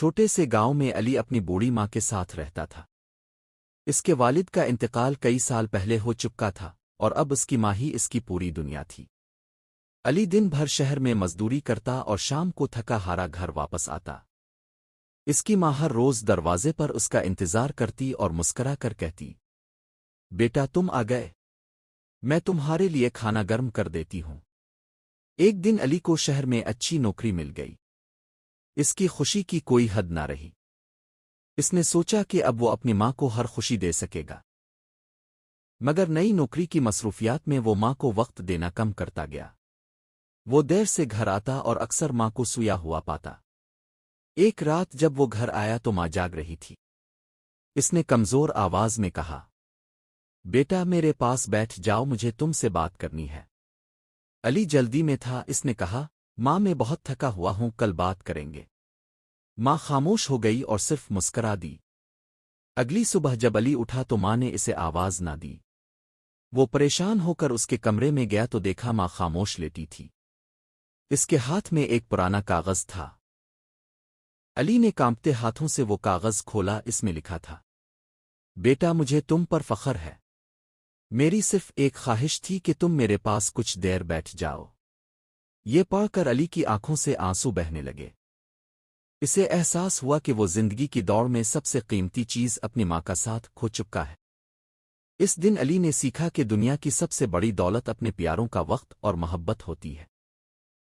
چھوٹے سے گاؤں میں علی اپنی بوڑھی ماں کے ساتھ رہتا تھا۔ اس کے والد کا انتقال کئی سال پہلے ہو چکا تھا اور اب اس کی ماں ہی اس کی پوری دنیا تھی۔ علی دن بھر شہر میں مزدوری کرتا اور شام کو تھکا ہارا گھر واپس آتا۔ اس کی ماں ہر روز دروازے پر اس کا انتظار کرتی اور مسکرا کر کہتی، بیٹا تم آ گئے، میں تمہارے لیے کھانا گرم کر دیتی ہوں۔ ایک دن علی کو شہر میں اچھی نوکری مل گئی۔ اس کی خوشی کی کوئی حد نہ رہی۔ اس نے سوچا کہ اب وہ اپنی ماں کو ہر خوشی دے سکے گا، مگر نئی نوکری کی مصروفیات میں وہ ماں کو وقت دینا کم کرتا گیا۔ وہ دیر سے گھر آتا اور اکثر ماں کو سویا ہوا پاتا۔ ایک رات جب وہ گھر آیا تو ماں جاگ رہی تھی۔ اس نے کمزور آواز میں کہا، بیٹا میرے پاس بیٹھ جاؤ، مجھے تم سے بات کرنی ہے۔ علی جلدی میں تھا، اس نے کہا، ماں میں بہت تھکا ہوا ہوں، کل بات کریں گے۔ ماں خاموش ہو گئی اور صرف مسکرا دی۔ اگلی صبح جب علی اٹھا تو ماں نے اسے آواز نہ دی۔ وہ پریشان ہو کر اس کے کمرے میں گیا تو دیکھا ماں خاموش لیٹی تھی۔ اس کے ہاتھ میں ایک پرانا کاغذ تھا۔ علی نے کانپتے ہاتھوں سے وہ کاغذ کھولا، اس میں لکھا تھا، بیٹا مجھے تم پر فخر ہے، میری صرف ایک خواہش تھی کہ تم میرے پاس کچھ دیر بیٹھ جاؤ۔ یہ پڑھ کر علی کی آنکھوں سے آنسو بہنے لگے۔ اسے احساس ہوا کہ وہ زندگی کی دوڑ میں سب سے قیمتی چیز اپنی ماں کا ساتھ کھو چکا ہے۔ اس دن علی نے سیکھا کہ دنیا کی سب سے بڑی دولت اپنے پیاروں کا وقت اور محبت ہوتی ہے۔